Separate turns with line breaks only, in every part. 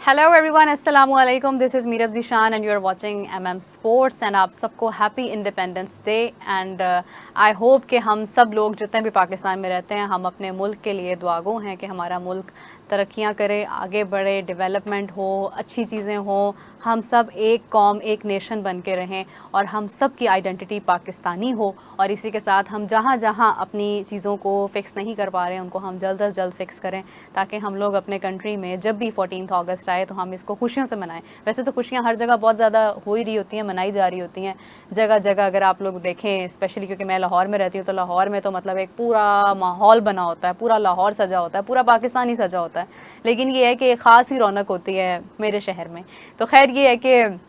Hello everyone, अस्सलाम वालेकुम। This is Meerab Zeeshan and you are watching MM sports. And आप सबको happy independence day. And I hope कि हम सब लोग जितने भी पाकिस्तान में रहते हैं, हम अपने मुल्क के लिए दुआगो हैं कि हमारा मुल्क तरक्कियां करे, आगे बढ़े, डेवलपमेंट हो, अच्छी चीज़ें हों, हम सब एक कौम, एक नेशन बन के रहें और हम सब की आइडेंटिटी पाकिस्तानी हो। और इसी के साथ हम जहाँ जहाँ अपनी चीज़ों को फ़िक्स नहीं कर पा रहे हैं उनको हम जल्द अज जल्द फ़िक्स करें, ताकि हम लोग अपने कंट्री में जब भी 14 अगस्त आए तो हम इसको खुशियों से मनाएं। वैसे तो खुशियाँ हर जगह बहुत ज़्यादा हो ही रही होती हैं, मनाई जा रही होती हैं जगह जगह। अगर आप लोग देखें, स्पेशली क्योंकि मैं लाहौर में रहती हूँ, तो लाहौर में तो मतलब एक पूरा माहौल बना होता है, पूरा लाहौर सजा होता है, पूरा पाकिस्तान ही सजा होता है। लेकिन ये है कि एक ख़ास ही रौनक होती है मेरे शहर में। तो खैर ये है कि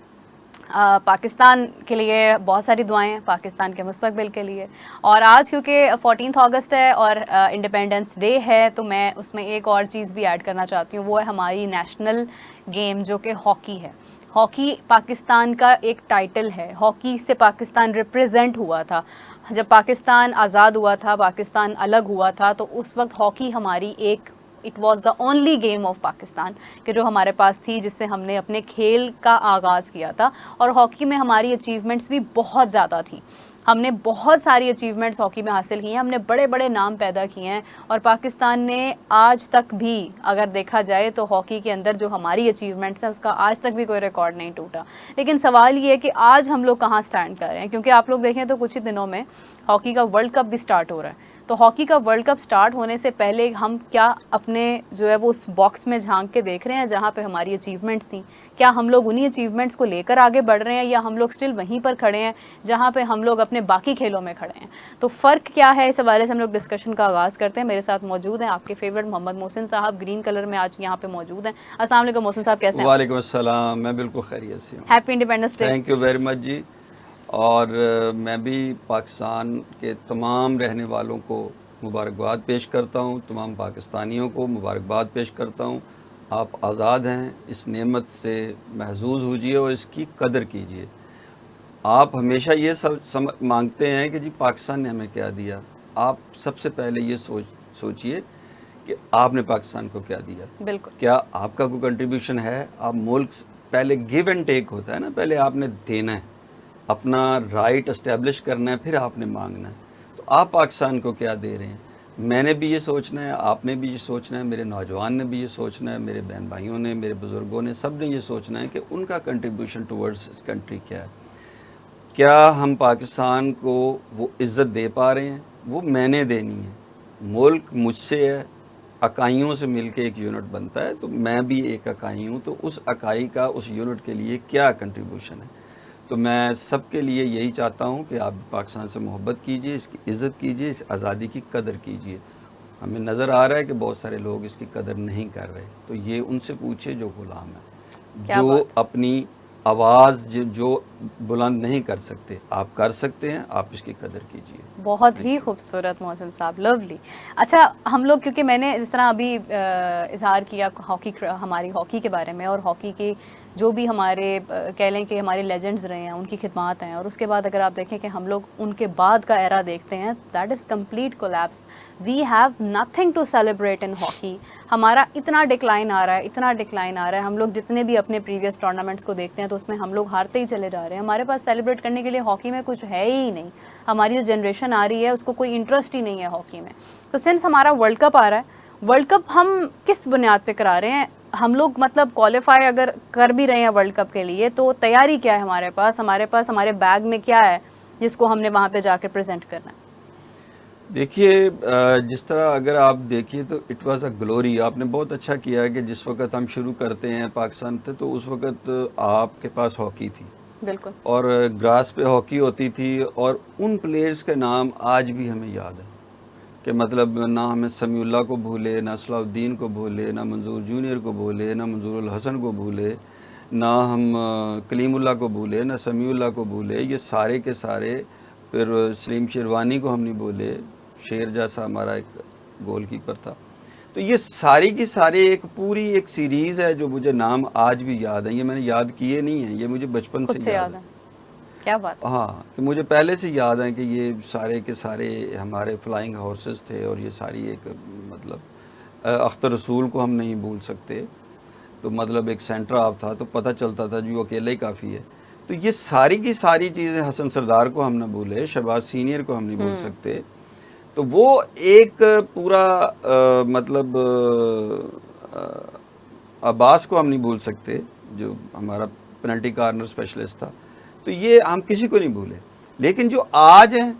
पाकिस्तान के लिए बहुत सारी दुआएं हैं, पाकिस्तान के मुस्तकबिल के लिए। और आज क्योंकि 14 अगस्त है और इंडिपेंडेंस डे है, तो मैं उसमें एक और चीज़ भी ऐड करना चाहती हूँ। वो है हमारी नेशनल गेम जो कि हॉकी है। हॉकी पाकिस्तान का एक टाइटल है। हॉकी से पाकिस्तान रिप्रेजेंट हुआ था। जब पाकिस्तान आज़ाद हुआ था, पाकिस्तान अलग हुआ था, तो उस वक्त हॉकी हमारी एक, it was the only game of Pakistan कि जो हमारे पास थी, जिससे हमने अपने खेल का आगाज़ किया था। और हॉकी में हमारी अचीवमेंट्स भी बहुत ज़्यादा थी। हमने बहुत सारी अचीवमेंट्स हॉकी में हासिल की हैं, हमने बड़े बड़े नाम पैदा किए हैं। और पाकिस्तान ने आज तक भी अगर देखा जाए तो हॉकी के अंदर जो हमारी अचीवमेंट्स हैं उसका आज तक भी कोई रिकॉर्ड नहीं टूटा। लेकिन सवाल ये है कि आज हम लोग कहाँ स्टैंड कर रहे हैं, क्योंकि आप लोग देखें तो कुछ ही दिनों में हॉकी का वर्ल्ड कप भी स्टार्ट हो रहा है। तो हॉकी का वर्ल्ड कप स्टार्ट होने से पहले हम क्या अपने जो है वो उस बॉक्स में झांक के देख रहे हैं जहाँ पे हमारी अचीवमेंट्स थी? क्या हम लोग उन्हीं अचीवमेंट्स को लेकर आगे बढ़ रहे हैं, या हम लोग स्टिल वहीं पर खड़े हैं जहाँ पे हम लोग अपने बाकी खेलों में खड़े हैं? तो फ़र्क क्या है, इस हवाले से हम लोग डिस्कशन का आगाज़ करते हैं। मेरे साथ मौजूद हैं आपके फेवरेट मोहम्मद मोहसिन साहब, ग्रीन कलर में आज यहाँ पे मौजूद हैं। अस्सलाम वालेकुम मोहसिन साहब, कैसे हैं?
वालेकुम अस्सलाम। मैं बिल्कुल खैरियत से हूँ।
Happy independence day.
Thank you very much जी। और मैं भी पाकिस्तान के तमाम रहने वालों को मुबारकबाद पेश करता हूँ, तमाम पाकिस्तानियों को मुबारकबाद पेश करता हूँ। आप आज़ाद हैं, इस नेमत से महजूज़ होजिए और इसकी कदर कीजिए। आप हमेशा ये सब मांगते हैं कि जी पाकिस्तान ने हमें क्या दिया। आप सबसे पहले ये सोचिए कि आपने पाकिस्तान को क्या दिया।
बिल्कुल।
क्या आपका कोई कंट्रीब्यूशन है? आप मुल्क पहले गिव एंड टेक होता है ना, पहले आपने देना है, अपना राइट एस्टेब्लिश करना है, फिर आपने मांगना है। तो आप पाकिस्तान को क्या दे रहे हैं? मैंने भी ये सोचना है, आपने भी ये सोचना है, मेरे नौजवान ने भी ये सोचना है, मेरे बहन भाइयों ने, मेरे बुज़ुर्गों ने, सब ने ये सोचना है कि उनका कंट्रीब्यूशन टुवर्ड्स इस कंट्री क्या है। क्या हम पाकिस्तान को वो इज़्ज़त दे पा रहे हैं? वो मैंने देनी है। मुल्क मुझसे है, इकाइयों से मिलके एक यूनिट बनता है, तो मैं भी एक इकाई हूँ। तो उस इकाई का उस यूनिट के लिए क्या कंट्रीब्यूशन है? तो मैं सबके लिए यही चाहता हूँ कि आप पाकिस्तान से मोहब्बत कीजिए, इसकी इज़्ज़त कीजिए, इस आज़ादी की कदर कीजिए। हमें नज़र आ रहा है कि बहुत सारे लोग इसकी कदर नहीं कर रहे, तो ये उनसे पूछिए जो गुलाम है,
क्या
जो
बात।
अपनी आवाज़ जो बुलंद नहीं कर सकते, आप कर सकते हैं, आप इसकी कदर कीजिए।
बहुत
थैंक
ही
यू।
खूबसूरत मोहसिन साहब, लवली। अच्छा, हम लोग क्योंकि मैंने जिस तरह अभी इजहार किया हॉकी, हमारी हॉकी के बारे में, और हॉकी की जो भी हमारे कह लें कि हमारे लेजेंड्स रहे हैं, उनकी खिदमात हैं, और उसके बाद अगर आप देखें कि हम लोग उनके बाद का एरा देखते हैं, that is complete collapse. We have nothing to celebrate in hockey. हमारा इतना डिक्लाइन आ रहा है, इतना डिक्लाइन आ रहा है। हम लोग जितने भी अपने प्रीवियस टूर्नामेंट्स को देखते हैं तो उसमें हम लोग हारते ही चले जा रहे हैं। हमारे पास सेलिब्रेट करने के लिए हॉकी में कुछ है ही नहीं। हमारी जो जनरेशन आ रही है उसको कोई इंटरेस्ट ही नहीं है हॉकी में। तो सिंस हमारा वर्ल्ड कप आ रहा है, वर्ल्ड कप हम किस बुनियाद पे करा रहे हैं? हम लोग मतलब क्वालिफाई अगर कर भी रहे हैं वर्ल्ड कप के लिए, तो तैयारी क्या है हमारे पास? हमारे बैग में क्या है जिसको हमने वहाँ पे जाकर प्रेजेंट करना है?
देखिए, जिस तरह अगर आप देखिए तो इट वाज़ अ ग्लोरी। आपने बहुत अच्छा किया है कि जिस वक़्त हम शुरू करते हैं पाकिस्तान से, तो उस वक़्त आपके पास हॉकी थी
बिल्कुल।
और ग्रास पे हॉकी होती थी, और उन प्लेयर्स के नाम आज भी हमें याद है कि मतलब ना हमें समीउल्लाह को भूले, ना सलाउद्दीन को भूले, ना मंजूर जूनियर को भूले, ना मंजूरुल हसन को भूले, ना हम कलीमुल्लाह को भूले, ना समीउल्लाह को भूले। ये सारे के सारे, फिर सलीम शेरवानी को हम नहीं भूले, शेर जैसा हमारा एक गोलकीपर था। तो ये सारी की सारी एक पूरी एक सीरीज़ है जो मुझे नाम आज भी याद है। ये मैंने याद किए नहीं हैं, ये मुझे बचपन
खुद
से
से
याद
याद
है।
है। क्या बात है।
हाँ, कि मुझे पहले से याद है कि ये सारे के सारे हमारे फ्लाइंग हॉर्सेस थे, और ये सारी एक मतलब अख्तर रसूल को हम नहीं भूल सकते। तो मतलब एक सेंटर ऑफ था, तो पता चलता था जी वो अकेला ही काफ़ी है। तो ये सारी की सारी चीज़ें, हसन सरदार को हम ना भूले, शहबाज सीनियर को हम नहीं भूल सकते। तो वो एक पूरा मतलब अब्बास को हम नहीं भूल सकते, जो हमारा पेनल्टी कार्नर स्पेशलिस्ट था। तो ये हम किसी को नहीं भूले। लेकिन जो आज है,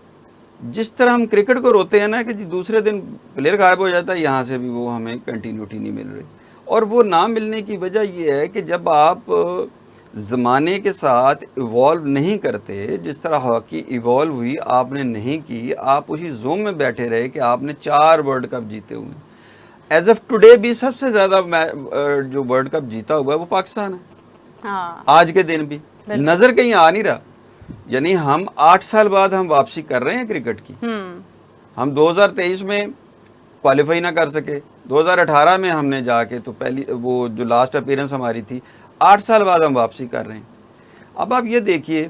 जिस तरह हम क्रिकेट को रोते हैं ना कि जी दूसरे दिन प्लेयर गायब हो जाता है, यहाँ से भी वो हमें कंटिन्यूटी नहीं मिल रही। और वो ना मिलने की वजह ये है कि जब आप ज़माने के साथ इवॉल्व नहीं करते, जिस तरह हॉकी इवॉल्व हुई आपने नहीं की, आप उसी जोन में बैठे रहे कि आपने 4 वर्ल्ड कप जीते हुए हैं। एज ऑफ टुडे भी सबसे ज़्यादा जो वर्ल्ड कप जीता हुआ है वो पाकिस्तान है।
हाँ,
आज के दिन भी नज़र कहीं आ नहीं रहा। यानी हम 8 साल बाद हम वापसी कर रहे हैं क्रिकेट की। हम 2023 में क्वालिफाई ना कर सके, 2018 में हमने जाके तो पहली वो जो लास्ट अपीयरेंस हमारी थी, 8 साल बाद हम वापसी कर रहे हैं। अब आप ये देखिए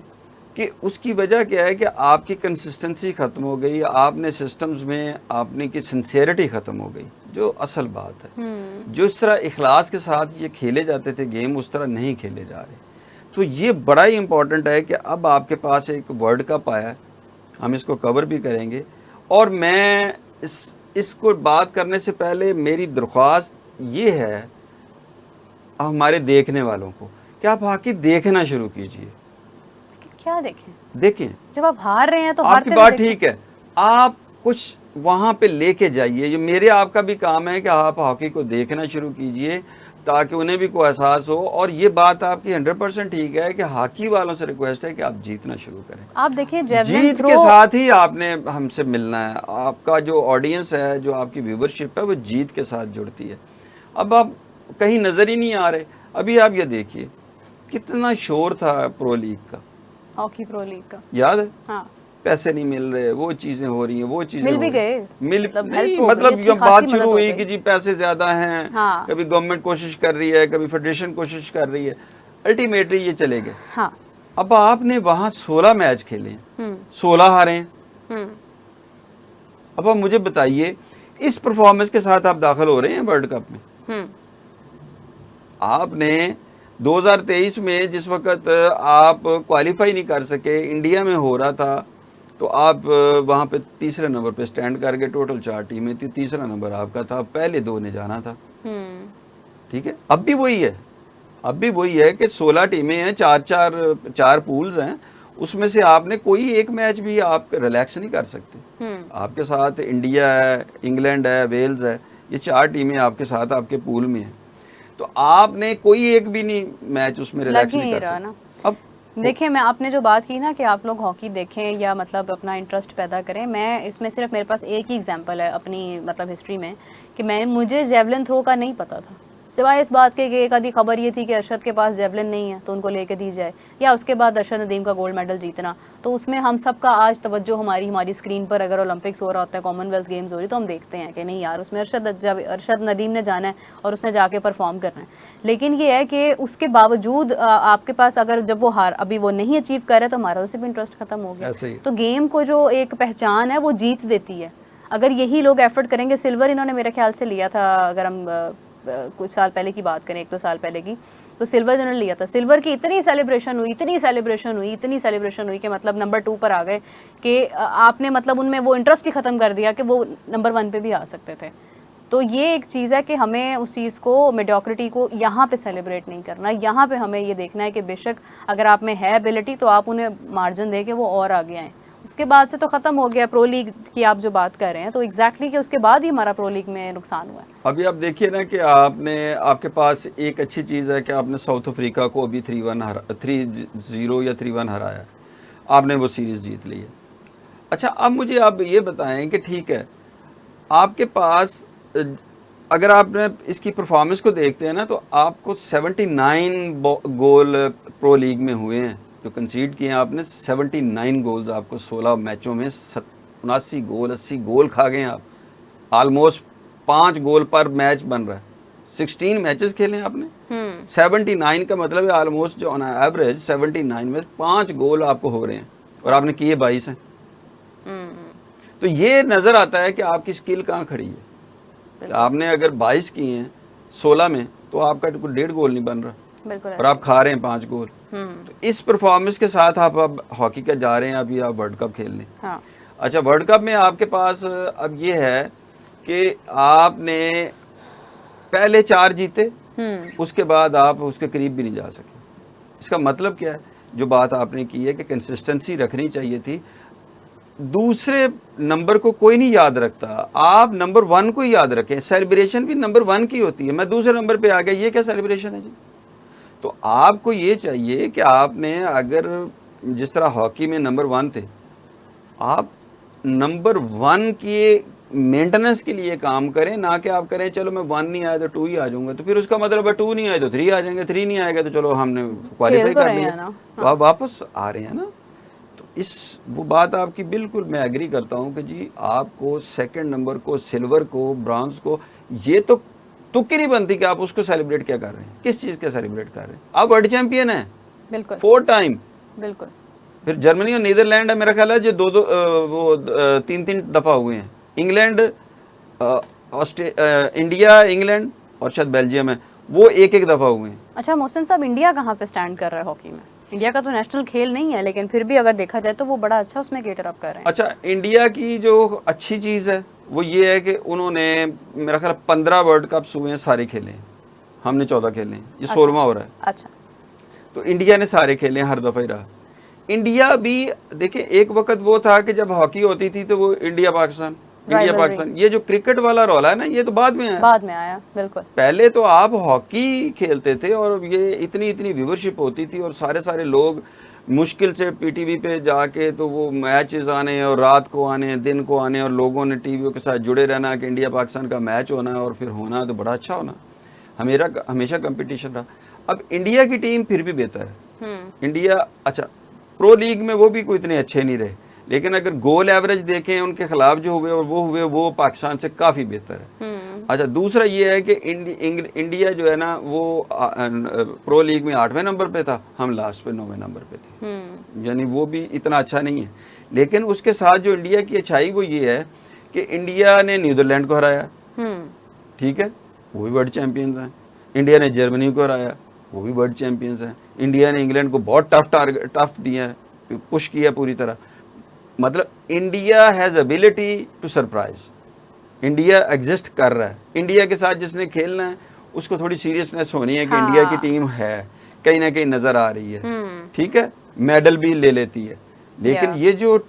कि उसकी वजह क्या है कि आपकी कंसिस्टेंसी ख़त्म हो गई, आपने सिस्टम्स में आपने की सिंसियरिटी ख़त्म हो गई, जो असल बात है। जो इस तरह इखलास के साथ ये खेले जाते थे गेम, उस तरह नहीं खेले जा रहे। तो ये बड़ा ही इम्पोर्टेंट है कि अब आपके पास एक वर्ल्ड कप आया है, हम इसको कवर भी करेंगे। और मैं इसको बात करने से पहले मेरी दरख्वास्त ये है हमारे देखने वालों को कि आप हॉकी देखना शुरू कीजिए।
क्या देखें?
देखें,
जब आप हार रहे हैं तो
आपकी बात ठीक है, आप कुछ वहां पे लेके जाइए। ये मेरे आपका भी काम है कि आप हॉकी को देखना शुरू कीजिए ताकि उन्हें भी कोई एहसास हो। और ये बात आपकी 100% ठीक है कि हॉकी वालों से रिक्वेस्ट है कि आप जीतना शुरू करें।
आप देखिए जेवलिन
जीत
थ्रो
के साथ ही आपने हमसे मिलना है। आपका जो ऑडियंस है, जो आपकी व्यूवरशिप है, वो जीत के साथ जुड़ती है। अब आप कहीं नजर ही नहीं आ रहे। अभी आप ये देखिए कितना शोर था प्रो लीग का,
हॉकी प्रो लीग का,
याद है?
हाँ,
पैसे नहीं मिल रहे, वो चीजें हो रही हैं, वो चीजें
मिल भी
हो रही
गए,
हैं। मिल
मतलब
नहीं,
हेल्प हो गई,
मतलब
अच्छी
जब
खासी
बात
मदद
शुरू
हो
हुई
गई।
कि जी पैसे ज्यादा हैं,
हाँ,
कभी गवर्नमेंट कोशिश कर रही है, कभी फेडरेशन कोशिश कर रही है, अल्टीमेटली ये चले गए।
हाँ,
अब आपने वहां 16 मैच खेले, 16 हारे हैं। अब आप मुझे बताइए, इस परफॉर्मेंस के साथ आप दाखिल हो रहे हैं वर्ल्ड कप में। आपने 2023 में जिस वक्त आप क्वालिफाई नहीं कर सके, इंडिया में हो रहा था, तो आप वहाँ पे तीसरे नंबर पे स्टैंड कर गए। टोटल 4 टीमें थी, तीसरा नंबर आपका था, पहले 2 ने जाना था। ठीक है, अब भी वही है, अब भी वही है कि 16 टीमें हैं, 4 पूल्स हैं, उसमें से आपने कोई एक मैच भी आप रिलैक्स नहीं कर सकते। आपके साथ इंडिया है, इंग्लैंड है, वेल्स है, ये 4 टीमें आपके साथ आपके पूल में हैं। तो आपने कोई एक भी नहीं मैच उसमें रिलैक्स नहीं कर सकते। अब
देखिए, मैं आपने जो बात की ना कि आप लोग हॉकी देखें या मतलब अपना इंटरेस्ट पैदा करें, मैं इसमें सिर्फ मेरे पास एक ही एग्जांपल है अपनी मतलब हिस्ट्री में कि मुझे जेवलिन थ्रो का नहीं पता था, सिवाय इस बात के कि एक आधी खबर ये थी कि अरशद के पास जेवलिन नहीं है तो उनको लेके दी जाए, या उसके बाद अरशद नदीम का गोल्ड मेडल जीतना। तो उसमें हम सब का आज तवज्जो हमारी स्क्रीन पर अगर ओलंपिक्स हो रहा होता है, कॉमनवेल्थ गेम्स हो रही, तो हम देखते हैं कि नहीं यार, उसमें अरशद नदीम ने जाना है और उसने जाके परफॉर्म करना है। लेकिन ये है कि उसके बावजूद आपके पास अगर जब वो अभी वो नहीं अचीव कर रहे तो हमारा उससे भी इंटरेस्ट खत्म हो गया। तो गेम को जो एक पहचान है वो जीत देती है। अगर यही लोग एफर्ट करेंगे, सिल्वर इन्होंने मेरे ख्याल से लिया था, अगर हम कुछ साल पहले की बात करें, 1-2 साल पहले की, तो सिल्वर इन्होंने लिया था। सिल्वर की इतनी सेलिब्रेशन हुई कि मतलब नंबर 2 पर आ गए कि आपने मतलब उनमें वो इंटरेस्ट ही ख़त्म कर दिया कि वो नंबर 1 पे भी आ सकते थे। तो ये एक चीज़ है कि हमें उस चीज़ को, मेडियोक्रिटी को यहाँ पे सेलिब्रेट नहीं करना। यहाँ पे हमें ये देखना है कि बेशक अगर आप में है एबिलिटी तो आप उन्हें मार्जिन दे के वो और आगे आएँ। उसके बाद से तो ख़त्म हो गया प्रो लीग की आप जो बात कर रहे हैं, तो एग्जैक्टली कि उसके बाद ही हमारा प्रो लीग में नुकसान हुआ है।
अभी आप देखिए ना कि आपके पास एक अच्छी चीज़ है कि आपने साउथ अफ्रीका को अभी 3-0 या 3-1 हराया, आपने वो सीरीज़ जीत ली है। अच्छा, अब मुझे आप ये बताएं कि ठीक है, आपके पास अगर आपने इसकी परफॉर्मेंस को देखते हैं ना, तो आपको 79 गोल प्रो लीग में हुए हैं जो कंसीड किए हैं आपने। 79 गोल्स आपको 16 मैचों में, 79 गोल, 80 गोल खा गए आप। ऑलमोस्ट 5 गोल पर मैच बन रहा है। 16 मैचेस खेले आपने, 79 का मतलब है ऑलमोस्ट जो ऑन एवरेज 79 में 5 गोल आपको हो रहे हैं, और आपने किए 22 हैं। तो ये नजर आता है कि आपकी स्किल कहाँ खड़ी है। आपने अगर 22 किए हैं 16 में, तो आपका कोई 1.5 गोल नहीं बन रहा
बिल्कुल
और आप खा रहे हैं 5 गोल। तो इस परफॉर्मेंस के साथ आप अब हॉकी का जा रहे हैं, अभी आप वर्ल्ड कप खेलने।
हाँ
अच्छा, वर्ल्ड कप में आपके पास अब ये है कि आपने पहले 4 जीते, उसके बाद आप उसके करीब भी नहीं जा सके। इसका मतलब क्या है? जो बात आपने की है कि कंसिस्टेंसी रखनी चाहिए थी। दूसरे नंबर को कोई नहीं याद रखता, आप नंबर 1 को ही याद रखें। सेलिब्रेशन भी नंबर 1 की होती है। मैं दूसरे नंबर पे आ गया, ये क्या सेलिब्रेशन है जी? तो आपको ये चाहिए कि आपने, अगर जिस तरह हॉकी में नंबर 1 थे, आप नंबर 1 की मेंटेनेंस के लिए काम करें, ना कि आप करें चलो मैं 1 नहीं आया तो 2 ही आ जाऊंगा। तो फिर उसका मतलब है 2 नहीं आए तो 3 आ जाएंगे, 3 नहीं आएगा तो चलो हमने क्वालिफाई
खेल तो
कर
रहे
लिया।
हैं ना।
तो आप वापस आ रहे हैं ना। तो इस वो बात आपकी बिल्कुल मैं एग्री करता हूं कि जी आपको सेकंड नंबर को, सिल्वर को, ब्रॉन्ज को, ये तो तुक्की नहीं बनती कि आप उसको सेलिब्रेट क्या कर रहे हैं, किस चीज़ का सेलिब्रेट कर रहे हैं। आप वर्ल्ड चैंपियन हैं
बिल्कुल
4 टाइम।
बिल्कुल।
फिर जर्मनी और नीदरलैंड है, मेरा ख्याल है जो 3-3 दफा हुए हैं। इंग्लैंड, इंडिया, इंग्लैंड और शायद बेल्जियम है, वो 1-1 दफा हुए हैं।
अच्छा मोहसिन साहब, इंडिया कहाँ पे स्टैंड कर रहा है हॉकी में? इंडिया का तो नेशनल खेल नहीं है, लेकिन फिर भी अगर देखा जाए तो वो बड़ा अच्छा उसमें केटर अप कर रहे हैं।
अच्छा, इंडिया की जो अच्छी चीज़ है वो ये है कि उन्होंने, मेरा ख्याल 15 वर्ल्ड कप्स हुए हैं, सारे खेले हैं। हमने 14 खेले हैं, ये 16वां हो रहा है।
अच्छा
तो इंडिया ने सारे खेले हैं, हर दफ़ा ही रहा। इंडिया भी देखिए, एक वक्त वो था कि जब हॉकी होती थी तो वो India Pakistan, India
Rivalry।
Pakistan. ये जो क्रिकेट वाला रौला है ना, ये तो बाद में आया।
बाद में आया बिल्कुल।
पहले तो आप हॉकी खेलते थे और ये इतनी इतनी व्यूवरशिप होती थी और सारे सारे लोग मुश्किल से पीटीवी पे जाके तो वो मैचेस आने और रात को आने, दिन को आने, और लोगों ने टीवी के साथ जुड़े रहना कि इंडिया पाकिस्तान का मैच होना और फिर होना तो बड़ा अच्छा होना। हमेशा कंपटीशन रहा। अब इंडिया की टीम फिर भी बेहतर है। इंडिया, अच्छा, प्रो लीग में वो भी कोई इतने अच्छे नहीं रहे, लेकिन अगर गोल एवरेज देखें उनके खिलाफ जो हुए और वो हुए, वो पाकिस्तान से काफ़ी बेहतर है। अच्छा, दूसरा ये है कि इंडिया जो है ना वो प्रो लीग में 8वें नंबर पे था, हम लास्ट पे 9वें नंबर पे थे। यानी वो भी इतना अच्छा नहीं है। लेकिन उसके साथ जो इंडिया की अच्छाई वो ये है कि इंडिया ने नीदरलैंड को हराया, ठीक है, वो भी वर्ल्ड चैंपियंस हैं। इंडिया ने जर्मनी को हराया, वो भी वर्ल्ड चैंपियंस हैं। इंडिया ने इंग्लैंड को बहुत टफ दिया है, पुश किया पूरी तरह। मतलब India has ability to surprise. India exist कर रहा है। इंडिया के साथ जिसने खेलना है उसको थोड़ी सीरियसनेस होनी है कि
हाँ।
इंडिया की टीम है, कहीं ना कहीं नजर आ रही है, ठीक है, मेडल भी ले लेती है। लेकिन ये जो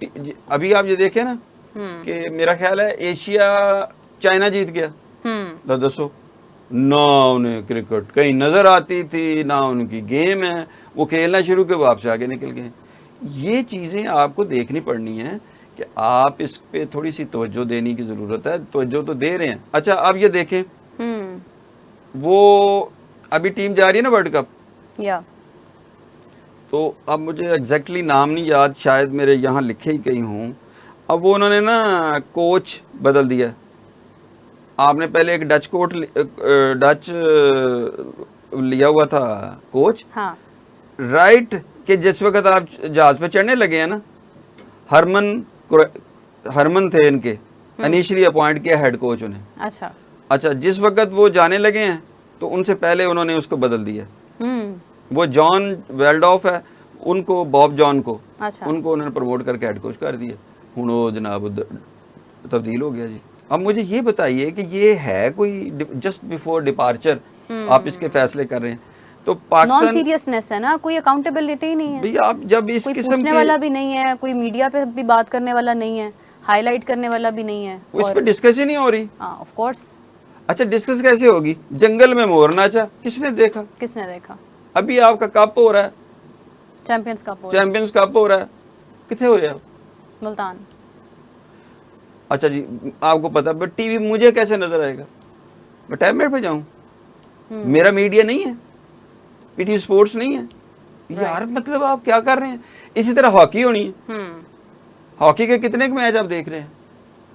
अभी आप ये देखें ना कि मेरा ख्याल है एशिया, चाइना जीत गया। लो दसो, ना उन्हें क्रिकेट कहीं नजर आती थी, ना उनकी गेम है, वो खेलना शुरू के वापस आगे निकल गए। ये चीज़ें आपको देखनी पड़नी है कि आप इस पे थोड़ी सी तवज्जो देने की ज़रूरत है। तवज्जो तो दे रहे हैं। अच्छा, अब ये देखें, वो अभी टीम जा रही है ना वर्ल्ड कप,
या
तो अब मुझे एग्जैक्टली नाम नहीं याद, शायद मेरे यहाँ लिखे ही कहीं हूँ। अब वो उन्होंने ना कोच बदल दिया। आपने पहले एक डच लिया हुआ था कोच,
हाँ
राइट, कि जिस वक्त आप जहाज पे चढ़ने लगे हैं ना, हरमन थे इनके, इनिशियली अपॉइंट किया हेड कोच उन्हें। अच्छा, जिस वक्त वो जाने लगे हैं तो उनसे पहले उन्होंने उसको बदल दिया। वो जॉन वेल्डॉफ है, उनको, बॉब जॉन को, उनको उन्होंने प्रमोट करके हेड कोच कर दिया। हूँ वो जनाब तब्दील हो गया जी। अब मुझे ये बताइए कि ये है कोई जस्ट बिफोर डिपार्चर आप इसके फैसले कर रहे हैं? तो पाकिस्तान,
नॉन सीरियसनेस है ना, कोई अकाउंटेबिलिटी नहीं है
भैया। आप जब इस
कोई
किस्म
पूछने वाला भी नहीं है, कोई मीडिया पे भी बात करने वाला नहीं है, हाईलाइट करने वाला भी नहीं है,
इस पर डिस्कस ही नहीं हो रही।
Of course.
अच्छा, डिस्कस कैसे होगी? जंगल में मोर नाचा, किसने देखा?
किसने देखा?
अभी आपका कप हो रहा है,
चैंपियंस कप
हो रहा है, कितने हो रहे हैं?
मुल्तान।
अच्छा जी, आपको पता, बट टीवी मुझे कैसे नजर आएगा? मैं टैबलेट पे जाऊं? मेरा मीडिया नहीं है, पीटीवी स्पोर्ट्स नहीं है यार। मतलब आप क्या कर रहे हैं? इसी तरह हॉकी होनी है। हॉकी के कितने मैच आप देख रहे हैं?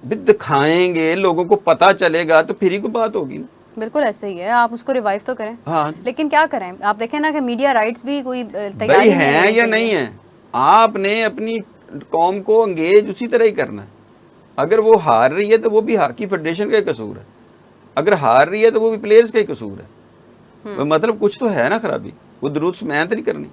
भी दिखाएंगे, लोगों को पता चलेगा तो फिर ही कोई बात होगी ना।
बिल्कुल ऐसे ही है, आप उसको रिवाइव तो करें।
हाँ,
लेकिन क्या करें, आप देखें ना कि मीडिया राइट्स भी कोई तैयारी
भाई हैं या नहीं है। आपने अपनी कौम को एंगेज उसी तरह ही करना है। अगर वो हार रही है तो वो भी हॉकी फेडरेशन का ही कसूर है, अगर हार रही है तो वो भी प्लेयर्स का ही कसूर है। मतलब कुछ तो है ना खराबी, वो दुरुस्त मैं तो नहीं करनी।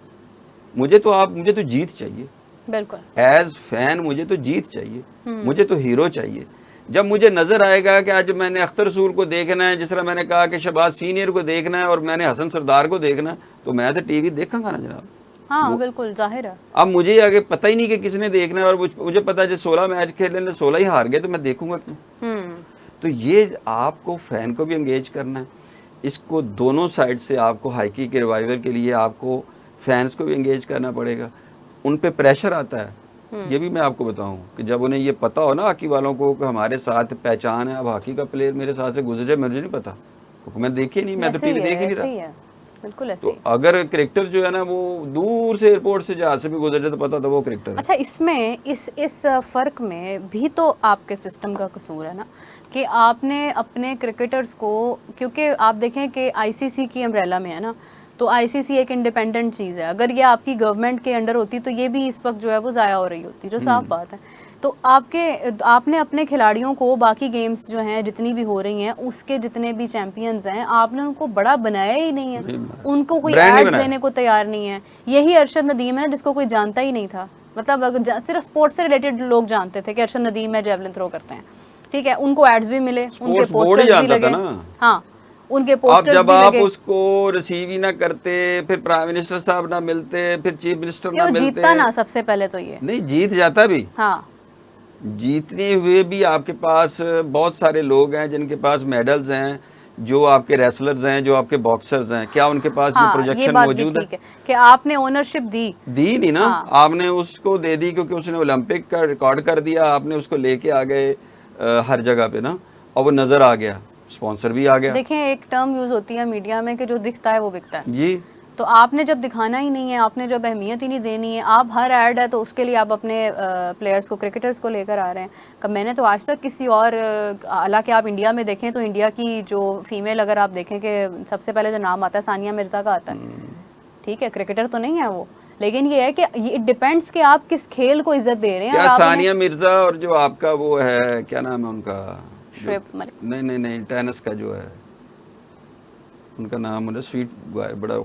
मुझे तो जीत चाहिए,
बिल्कुल
एज फैन मुझे तो जीत चाहिए, मुझे तो हीरो चाहिए। जब मुझे नजर आएगा कि आज मैंने अख्तर रसूल को देखना है, जिस तरह मैंने कहा कि शहबाज सीनियर को देखना है और मैंने हसन सरदार को देखना है, तो मैं तो टीवी देखूंगा ना जनाब।
हाँ बिल्कुल जाहिर है।
अब मुझे आगे पता ही नहीं कि किसने देखना है, और मुझे पता है 16 मैच खेले 16 ही हार गए, तो मैं देखूंगा क्यों? तो ये आपको फैन को भी एंगेज करना है, इसको दोनों साइड से आपको हाकी के रिवाइवल के लिए आपको फैंस को भी एंगेज करना पड़ेगा। उन पे प्रेशर आता है, ये भी मैं आपको बताऊं कि जब उन्हें ये पता हो ना हॉकी वालों को कि हमारे साथ पहचान है, अब हॉकी का प्लेयर मेरे साथ से गुजर जाए मुझे नहीं पता, क्योंकि मैं देखी नहीं, मैं तो टीवी देख ही नहीं रहा।
बिल्कुल ऐसे
तो अगर क्रिकेटर जो है ना वो दूर से एयरपोर्ट से जहाँ से भी गुजर जाए तो पता था वो क्रिकेटर है।
अच्छा, इसमें इस फर्क में भी तो आपके सिस्टम का कसूर है ना, कि आपने अपने क्रिकेटर्स को, क्योंकि आप देखें कि आईसीसी की अम्ब्रेला में है ना, तो आईसीसी एक इंडिपेंडेंट चीज़ है। अगर ये आपकी गवर्नमेंट के अंडर होती तो ये भी इस वक्त जो है वो ज़ाया हो रही होती, जो साफ बात है। तो आपने अपने खिलाड़ियों को बाकी गेम्स जो हैं जितनी भी हो रही हैं उसके जितने भी चैंपियंस हैं आपने उनको बड़ा बनाया ही नहीं है, उनको कोई एड्स देने को तैयार नहीं है। यही अरशद नदीम है जिसको कोई जानता ही नहीं था, मतलब सिर्फ स्पोर्ट्स से रिलेटेड लोग जानते थे कि अरशद नदीम है जेवलिन थ्रो करते हैं, ठीक है, उनको एड्स भी मिले, उनके पोस्टर्स भी लगे, हाँ उनके पोस्टर्स
जब
भी
आप
लगे।
उसको रिसीव ही ना करते, फिर प्राइम मिनिस्टर साहब ना मिलते, फिर चीफ मिनिस्टर ना मिलते,
जीतता ना सबसे पहले तो ये
नहीं जीत जाता भी।
हाँ,
जीतने हुए भी आपके पास बहुत सारे लोग हैं जिनके पास मेडल्स हैं, जो आपके रेसलर्स हैं, जो आपके बॉक्सर्स हैं, क्या उनके पास ये प्रोजेक्शन मौजूद है?
कि आपने ओनरशिप दी
नहीं ना, आपने उसको दे दी क्योंकि उसने ओलंपिक का रिकॉर्ड कर दिया, आपने उसको लेके आ गए हर जगह पे ना, और वो नजर आ गया, स्पॉन्सर भी आ गया।
देखें एक टर्म यूज होती है मीडिया में कि जो दिखता है वो बिकता है
जी।
तो आपने जब दिखाना ही नहीं है, आपने जब अहमियत ही नहीं देनी है, आप हर ऐड है तो उसके लिए आप अपने प्लेयर्स को, क्रिकेटर्स को लेकर आ रहे हैं। कब मैंने तो आज तक किसी और, हालांकि आप इंडिया में देखें तो इंडिया की जो फीमेल, अगर आप देखें कि सबसे पहले जो नाम आता है सानिया मिर्जा का आता है, ठीक है, क्रिकेटर तो नहीं है वो, लेकिन ये है कि इट डिपेंड्स कि आप किस खेल को इज्जत दे रहे हैं।
क्या सानिया मिर्जा और जो आपका वो है, क्या नाम है उनका, नहीं टेनिस का जो है, उनका नाम मुझे स्वीट बड़ा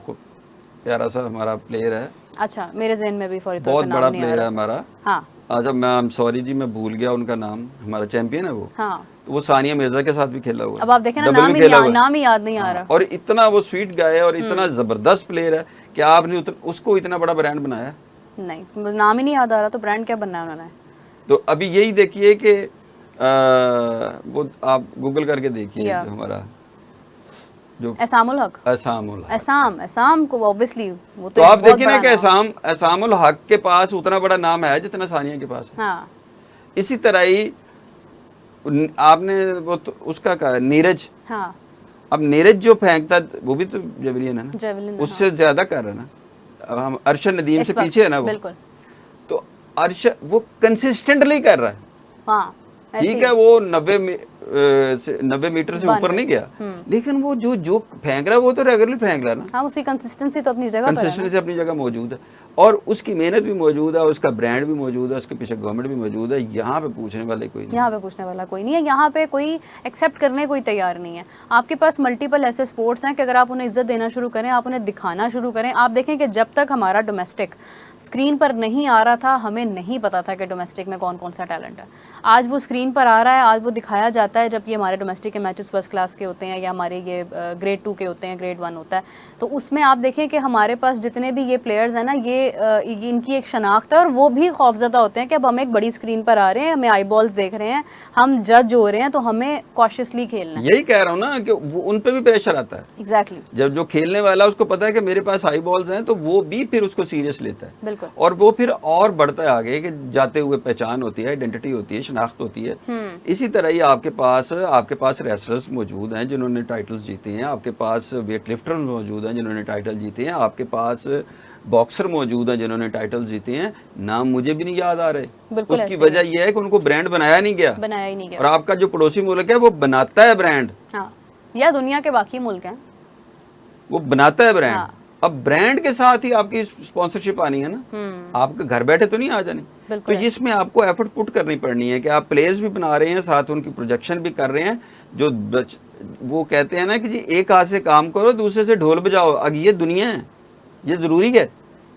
प्यारा सा हमारा प्लेयर है।
अच्छा, मेरे ज़हन में भी फौरी तौर
बहुत
पे नाम
बड़ा
नहीं
प्लेयर है हमारा।
हाँ,
अच्छा मैं सॉरी जी, मैं भूल गया उनका नाम, हमारा चैंपियन है वो।
हाँ,
तो वो सानिया मिर्जा के साथ भी खेला हुआ।
अब आप देखें ना, नाम ही याद नहीं आ रहा।
और इतना वो स्वीट गाय है और इतना जबरदस्त प्लेयर है कि आपने उसको इतना बड़ा ब्रांड बनाया।
नहीं, नाम ही नहीं याद आ रहा, तो ब्रांड क्या बनना है उन्होंने?
तो अभी यही देखिए कि वो आप गूगल करके देखिए हमारा जो
एसामुल हक, एसाम को ऑब्वियसली वो
तो आप देखिए ना कि एसामुल हक के पास उतना बड़ा नाम है जितना सानिया के पास है।
हाँ।
इसी तरह ही आपने वो तो उसका कहा नीरज।
हाँ।
अब नीरज जो फेंकता वो भी तो जेवलिन है ना,
जेवलिन
उससे ज्यादा कर रहा है ना। अब हम अरशद नदीम से पीछे है ना वो,
बिल्कुल।
तो अरशद वो कंसिस्टेंटली कर रहा है।
हाँ,
ठीक है, वो 90 मीटर से ऊपर नहीं गया, लेकिन वो जो फेंक रहा है वो तो रेगुलरली फेंक रहा है ना।
हाँ, उसकी कंसिस्टेंसी तो अपनी जगह पर है,
कंसिस्टेंसी अपनी जगह मौजूद है, और उसकी मेहनत भी मौजूद है, उसका ब्रांड भी मौजूद है, उसके पीछे गवर्नमेंट भी मौजूद है। यहाँ पे पूछने वाले कोई नहीं,
यहाँ पे पूछने वाला कोई नहीं है, यहाँ पे कोई एक्सेप्ट करने कोई तैयार नहीं है। आपके पास मल्टीपल ऐसे स्पोर्ट्स हैं कि अगर आप उन्हें इज्जत देना शुरू करें, आप उन्हें दिखाना शुरू करें। आप देखें कि जब तक हमारा डोमेस्टिक स्क्रीन पर नहीं आ रहा था, हमें नहीं पता था कि डोमेस्टिक में कौन कौन सा टैलेंट है। आज वो स्क्रीन पर आ रहा है, आज वो दिखाया जाता है, जब ये हमारे डोमेस्टिक के मैचेस फर्स्ट क्लास के होते हैं या हमारे ये ग्रेड 2 के होते हैं, ग्रेड 1 होता है, तो उसमें आप देखें कि हमारे पास जितने भी ये प्लेयर्स हैं ना, ये इनकी एक शनाख्त है, और वो भी खौफजदा होते हैं कि अब हम एक बड़ी स्क्रीन पर आ रहे हैं, हमें आई बॉल्स देख रहे हैं, हम जज हो रहे हैं, तो हमें कॉशियसली खेलना है।
यही कह रहा हूँ ना कि वो उन पे भी प्रेशर आता है।
एग्जैक्टली।
जब जो खेलने वाला उसको पता है कि मेरे पास आई बॉल्स हैं, तो वो भी फिर उसको सीरियस लेता है।
बिल्कुल।
और वो फिर और बढ़ता है आगे कि जाते हुए पहचान होती है, आइडेंटिटी होती है, शनाख्त होती है। इसी तरह ही आपके पास रेसलर्स मौजूद हैं जिन्होंने टाइटल्स जीते हैं, आपके पास वेट लिफ्टर मौजूद हैं जिन्होंने टाइटल जीते हैं, आपके पास बॉक्सर मौजूद हैं जिन्होंने टाइटल जीते हैं। नाम मुझे भी नहीं याद आ रहे। उसकी वजह यह है कि उनको ब्रांड बनाया नहीं गया। और आपका जो पड़ोसी मुल्क है वो बनाता है ब्रांड।
हाँ, या दुनिया के बाकी मुल्क हैं,
वो बनाता है ब्रांड। हाँ। अब ब्रांड के साथ ही आपकी स्पॉन्सरशिप आनी है ना, आपके घर बैठे तो नहीं आ जानी। तो
बिल्कुल है।
इसमें आपको एफर्ट पुट करनी पड़नी है कि आप प्लेयर्स भी बना रहे हैं, साथ उनकी प्रोजेक्शन भी कर रहे हैं। जो वो कहते हैं ना कि जी एक हाथ से काम करो, दूसरे से ढोल बजाओ। अब ये दुनिया है, ये जरूरी है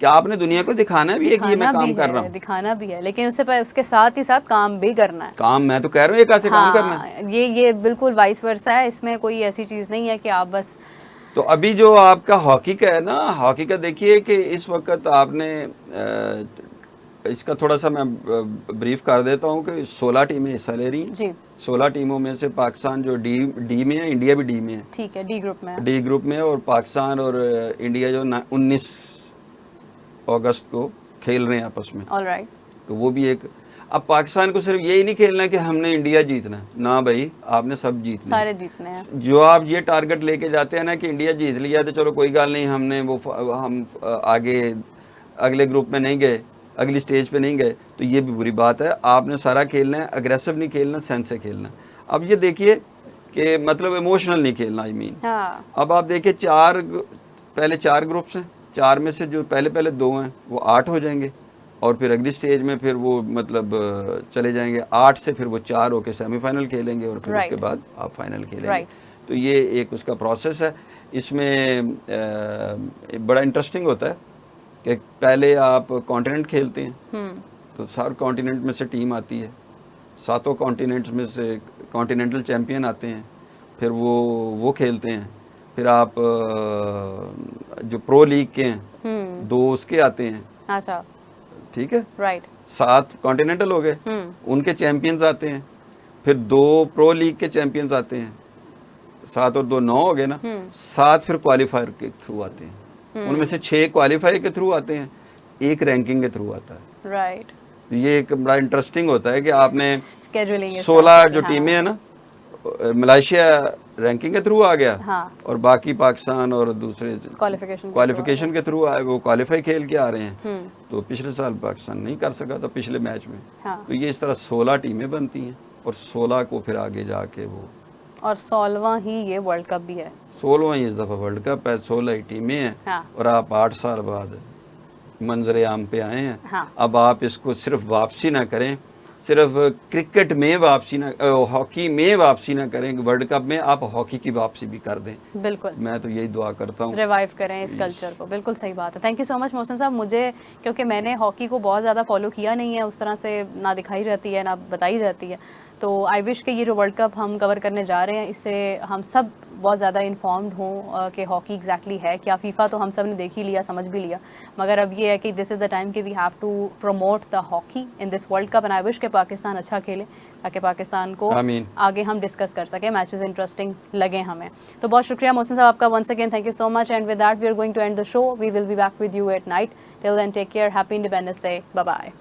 कि आपने दुनिया को दिखाना भी है कि ये मैं काम कर रहा हूँ।
दिखाना भी है, लेकिन उसके साथ ही साथ काम भी करना है।
काम मैं तो कह रहा हूँ एक हाथ से काम करना है।
हाँ, ये बिल्कुल वाइस वर्सा है, इसमें कोई ऐसी चीज नहीं है कि आप बस।
तो अभी जो आपका हॉकी का है ना, हॉकी का देखिए कि इस वक्त आपने इसका थोड़ा सा मैं ब्रीफ कर देता हूँ कि 16 टीमें हिस्सा ले रही हैं
जी
16 टीमों में से पाकिस्तान जो डी में है, इंडिया भी डी में है,
ठीक है, डी ग्रुप में है।
डी ग्रुप में है, और पाकिस्तान और इंडिया जो 19 अगस्त को खेल रहे हैं आपस में।
ऑलराइट।
तो वो भी एक, अब पाकिस्तान को सिर्फ यही नहीं खेलना है कि हमने इंडिया जीतना है ना भाई, आपने सब जीतना है।
सारे जीतने हैं।
जो आप ये टारगेट लेके जाते हैं ना कि इंडिया जीत लिया तो चलो कोई गल नहीं, हमने वो हम आगे अगले ग्रुप में नहीं गए, अगली स्टेज पे नहीं गए, तो ये भी बुरी बात है। आपने सारा खेलना है, अग्रेसिव नहीं खेलना, सेंस से खेलना। अब ये देखिए कि मतलब इमोशनल नहीं खेलना, आई मीन।
हाँ
अब आप देखिए पहले 4 ग्रुप्स हैं, 4 में से जो पहले 2 हैं वो 8 हो जाएंगे, और फिर अगली स्टेज में फिर वो मतलब चले जाएंगे 8 से, फिर वो 4 होके सेमीफाइनल खेलेंगे, और फिर उसके बाद आप फाइनल खेलेंगे। तो ये एक उसका प्रोसेस है। इसमें बड़ा इंटरेस्टिंग होता है कि पहले आप कॉन्टिनेंट खेलते हैं, तो सारे कॉन्टिनेंट में से टीम आती है, 7 कॉन्टिनेंट में से कॉन्टिनेंटल चैम्पियन आते हैं, फिर वो खेलते हैं। फिर आप जो प्रो लीग के हैं 2 उसके आते हैं,
अच्छा
ठीक है,
राइट।
7 कॉन्टिनेंटल हो गए, उनके चैंपियंस आते हैं, फिर 2 प्रो लीग के चैंपियंस आते हैं, 7 और 2 9 हो गए ना, 7 फिर क्वालिफायर के थ्रू आते हैं, उनमें से 6 क्वालिफाई के थ्रू आते हैं, 1 रैंकिंग के थ्रू आता है।
राइट।
ये एक बड़ा इंटरेस्टिंग होता है कि आपने
स्केड्यूलिंग
16 जो टीमें हैं ना, मलेशिया रैंकिंग के थ्रू आ गया,
हाँ,
और बाकी पाकिस्तान और दूसरे
क्वालिफिकेशन
के थ्रू आए, वो क्वालिफाई खेल के आ रहे हैं। तो पिछले साल पाकिस्तान नहीं कर सका था पिछले मैच में।
हाँ।
तो ये इस तरह 16 टीमें बनती हैं, और 16 को फिर आगे जाके वो,
और 16वां ही ये वर्ल्ड कप भी है।
16वां इस दफ़ा वर्ल्ड कप है, 16 ही टीमें हैं।
हाँ।
और आप 8 साल बाद मंजर आम पे आए हैं।
हाँ।
अब आप इसको सिर्फ वापसी ना करें, सिर्फ क्रिकेट में वापसी ना, हॉकी में वापसी ना करें, वर्ल्ड कप में आप हॉकी की वापसी भी कर दें।
बिल्कुल,
मैं तो यही दुआ करता हूँ,
रिवाइव करें इस कल्चर को। बिल्कुल सही बात है। Thank you so much Mohsin साहब। मुझे, क्योंकि मैंने हॉकी को बहुत ज़्यादा फॉलो किया नहीं है, उस तरह से ना दिखाई जाती है ना बताई जाती है, तो आई विश कि ये जो वर्ल्ड कप हम कवर करने जा रहे हैं, इससे हम सब बहुत ज़्यादा इन्फॉर्म्ड हों कि हॉकी एग्जैक्टली है क्या। फीफा तो हम सब ने देख ही लिया, समझ भी लिया, मगर अब ये है कि दिस इज़ द टाइम कि we have to promote the hockey in this world cup, and I wish कि पाकिस्तान अच्छा खेले, ताकि पाकिस्तान को आगे हम डिस्कस कर सकें, मैचेस इंटरेस्टिंग लगे हमें। तो बहुत शुक्रिया मोहसिन साहब आपका, once again thank you so much, and with that we are going to end the show. We will be back with you at night. Till then take care, happy independence day, bye bye.